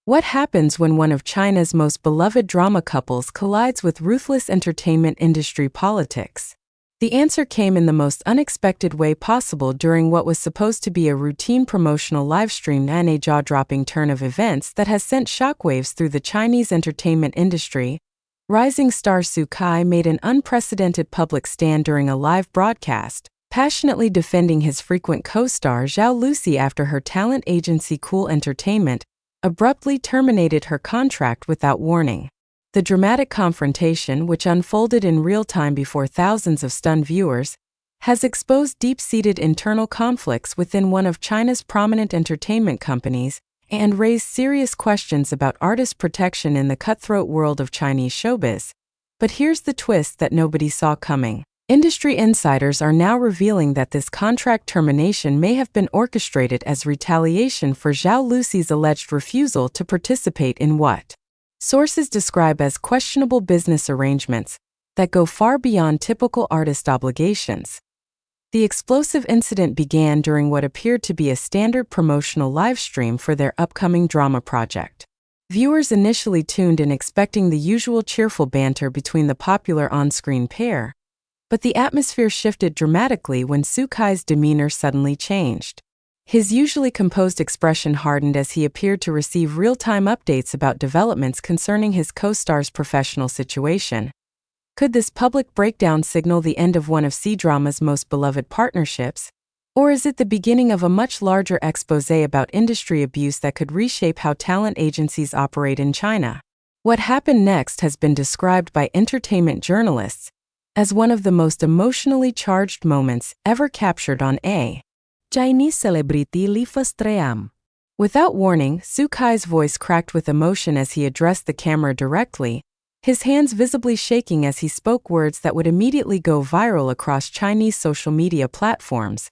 What happens when one of China's most beloved drama couples collides with ruthless entertainment industry politics? The answer came in the most unexpected way possible during what was supposed to be a routine promotional livestream, and a jaw-dropping turn of events that has sent shockwaves through the Chinese entertainment industry. Rising star Su Kai made an unprecedented public stand during a live broadcast, passionately defending his frequent co-star Zhao Lusi after her talent agency Cool Entertainment abruptly terminated her contract without warning. The dramatic confrontation, which unfolded in real time before thousands of stunned viewers, has exposed deep-seated internal conflicts within one of China's prominent entertainment companies and raised serious questions about artist protection in the cutthroat world of Chinese showbiz. But here's the twist that nobody saw coming. Industry insiders are now revealing that this contract termination may have been orchestrated as retaliation for Zhao Lusi's alleged refusal to participate in what sources describe as questionable business arrangements that go far beyond typical artist obligations. The explosive incident began during what appeared to be a standard promotional livestream for their upcoming drama project. Viewers initially tuned in expecting the usual cheerful banter between the popular on-screen pair, but the atmosphere shifted dramatically when Su Kai's demeanor suddenly changed. His usually composed expression hardened as he appeared to receive real-time updates about developments concerning his co-star's professional situation. Could this public breakdown signal the end of one of C-drama's most beloved partnerships? Or is it the beginning of a much larger exposé about industry abuse that could reshape how talent agencies operate in China? What happened next has been described by entertainment journalists as one of the most emotionally charged moments ever captured on a Chinese celebrity live stream. Without warning, Su Kai's voice cracked with emotion as he addressed the camera directly, his hands visibly shaking as he spoke words that would immediately go viral across Chinese social media platforms.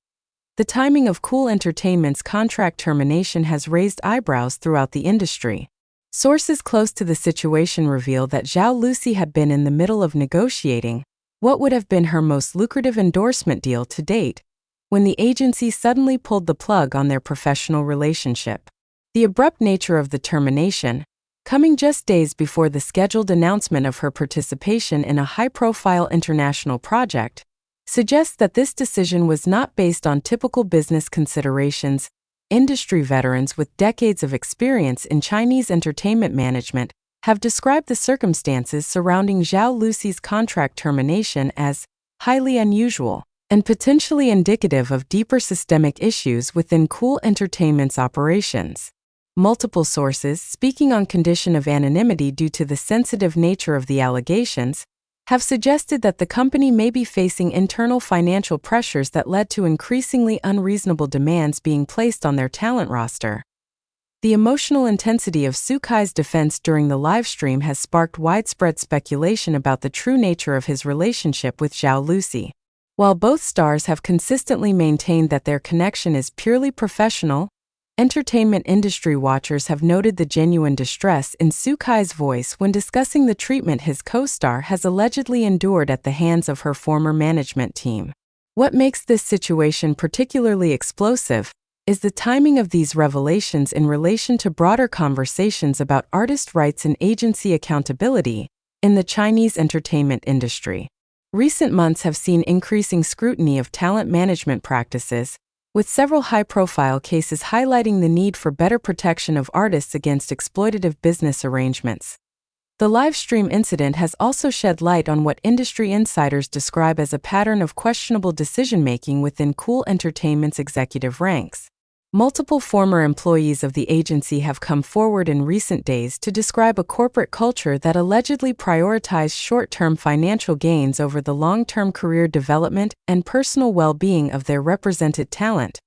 The timing of Cool Entertainment's contract termination has raised eyebrows throughout the industry. Sources close to the situation reveal that Zhao Lusi had been in the middle of negotiating what would have been her most lucrative endorsement deal to date, when the agency suddenly pulled the plug on their professional relationship. The abrupt nature of the termination, coming just days before the scheduled announcement of her participation in a high-profile international project, suggests that this decision was not based on typical business considerations. Industry veterans with decades of experience in Chinese entertainment management have described the circumstances surrounding Zhao Lusi's contract termination as highly unusual and potentially indicative of deeper systemic issues within Cool Entertainment's operations. Multiple sources, speaking on condition of anonymity due to the sensitive nature of the allegations, have suggested that the company may be facing internal financial pressures that led to increasingly unreasonable demands being placed on their talent roster. The emotional intensity of Su Kai's defense during the livestream has sparked widespread speculation about the true nature of his relationship with Zhao Lusi. While both stars have consistently maintained that their connection is purely professional, entertainment industry watchers have noted the genuine distress in Su Kai's voice when discussing the treatment his co-star has allegedly endured at the hands of her former management team. What makes this situation particularly explosive is the timing of these revelations in relation to broader conversations about artist rights and agency accountability in the Chinese entertainment industry. Recent months have seen increasing scrutiny of talent management practices, with several high-profile cases highlighting the need for better protection of artists against exploitative business arrangements. The livestream incident has also shed light on what industry insiders describe as a pattern of questionable decision-making within Cool Entertainment's executive ranks. Multiple former employees of the agency have come forward in recent days to describe a corporate culture that allegedly prioritized short-term financial gains over the long-term career development and personal well-being of their represented talent.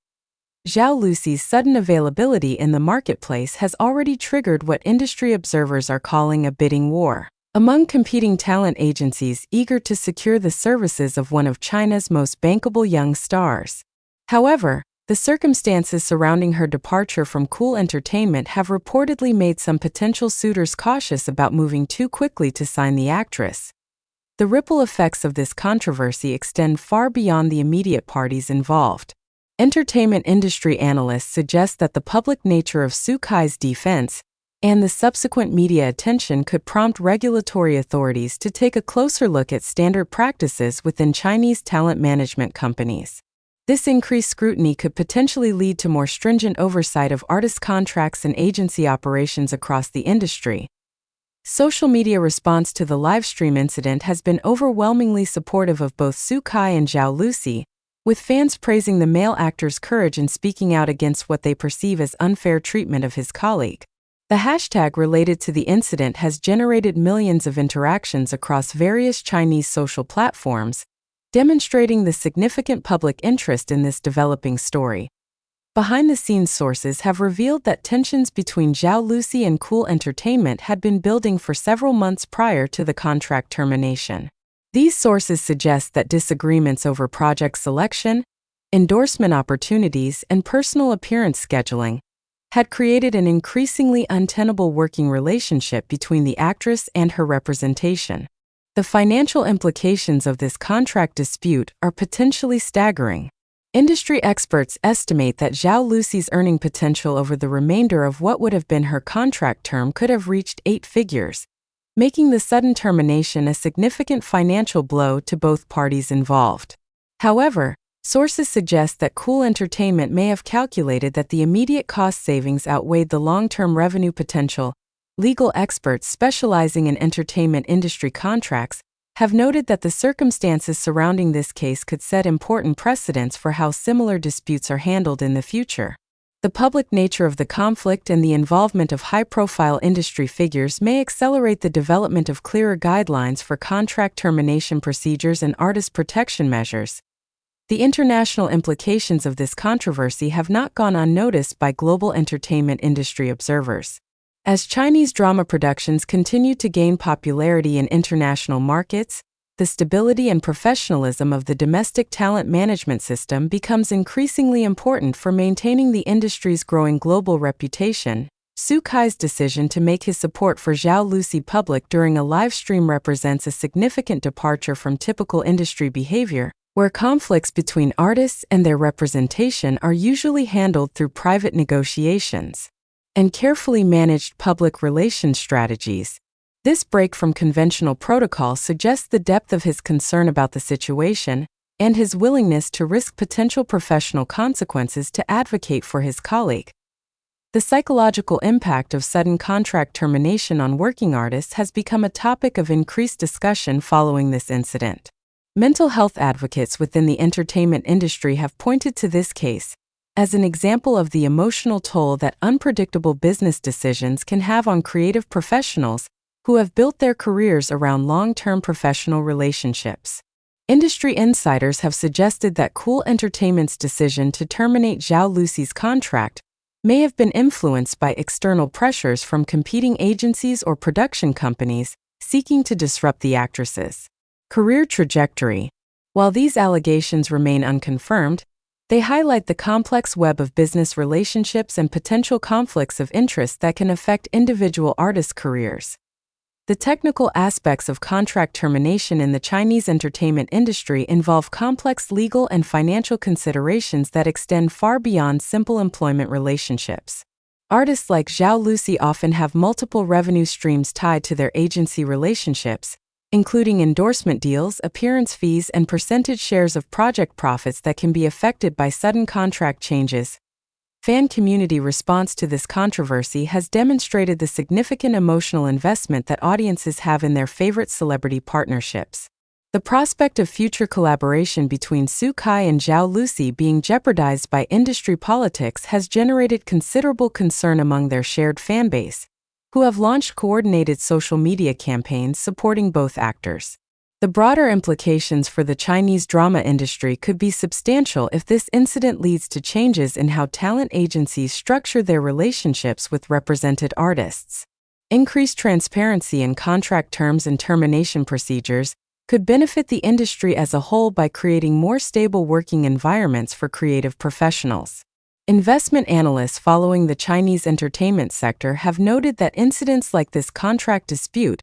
Zhao Lusi's sudden availability in the marketplace has already triggered what industry observers are calling a bidding war among competing talent agencies eager to secure the services of one of China's most bankable young stars. However, the circumstances surrounding her departure from Cool Entertainment have reportedly made some potential suitors cautious about moving too quickly to sign the actress. The ripple effects of this controversy extend far beyond the immediate parties involved. Entertainment industry analysts suggest that the public nature of Su Kai's defense, and the subsequent media attention could prompt regulatory authorities to take a closer look at standard practices within Chinese talent management companies. This increased scrutiny could potentially lead to more stringent oversight of artist contracts and agency operations across the industry. Social media response to the livestream incident has been overwhelmingly supportive of both Su Kai and Zhao Lusi, with fans praising the male actor's courage in speaking out against what they perceive as unfair treatment of his colleague. The hashtag related to the incident has generated millions of interactions across various Chinese social platforms, demonstrating the significant public interest in this developing story. Behind-the-scenes sources have revealed that tensions between Zhao Lusi and Cool Entertainment had been building for several months prior to the contract termination. These sources suggest that disagreements over project selection, endorsement opportunities, and personal appearance scheduling had created an increasingly untenable working relationship between the actress and her representation. The financial implications of this contract dispute are potentially staggering. Industry experts estimate that Zhao Lusi's earning potential over the remainder of what would have been her contract term could have reached 8 figures, making the sudden termination a significant financial blow to both parties involved. However, sources suggest that Cool Entertainment may have calculated that the immediate cost savings outweighed the long-term revenue potential. Legal experts specializing in entertainment industry contracts have noted that the circumstances surrounding this case could set important precedents for how similar disputes are handled in the future. The public nature of the conflict and the involvement of high-profile industry figures may accelerate the development of clearer guidelines for contract termination procedures and artist protection measures. The international implications of this controversy have not gone unnoticed by global entertainment industry observers. As Chinese drama productions continue to gain popularity in international markets, the stability and professionalism of the domestic talent management system becomes increasingly important for maintaining the industry's growing global reputation. Su Kai's decision to make his support for Zhao Lusi public during a live stream represents a significant departure from typical industry behavior, where conflicts between artists and their representation are usually handled through private negotiations and carefully managed public relations strategies. This break from conventional protocol suggests the depth of his concern about the situation and his willingness to risk potential professional consequences to advocate for his colleague. The psychological impact of sudden contract termination on working artists has become a topic of increased discussion following this incident. Mental health advocates within the entertainment industry have pointed to this case as an example of the emotional toll that unpredictable business decisions can have on creative professionals who have built their careers around long-term professional relationships. Industry insiders have suggested that Cool Entertainment's decision to terminate Zhao Lusi's contract may have been influenced by external pressures from competing agencies or production companies seeking to disrupt the actress's career trajectory. While these allegations remain unconfirmed, they highlight the complex web of business relationships and potential conflicts of interest that can affect individual artists' careers. The technical aspects of contract termination in the Chinese entertainment industry involve complex legal and financial considerations that extend far beyond simple employment relationships. Artists like Zhao Lusi often have multiple revenue streams tied to their agency relationships, including endorsement deals, appearance fees, and percentage shares of project profits that can be affected by sudden contract changes. Fan community response to this controversy has demonstrated the significant emotional investment that audiences have in their favorite celebrity partnerships. The prospect of future collaboration between Su Kai and Zhao Lusi being jeopardized by industry politics has generated considerable concern among their shared fanbase, who have launched coordinated social media campaigns supporting both actors. The broader implications for the Chinese drama industry could be substantial if this incident leads to changes in how talent agencies structure their relationships with represented artists. Increased transparency in contract terms and termination procedures could benefit the industry as a whole by creating more stable working environments for creative professionals. Investment analysts following the Chinese entertainment sector have noted that incidents like this contract dispute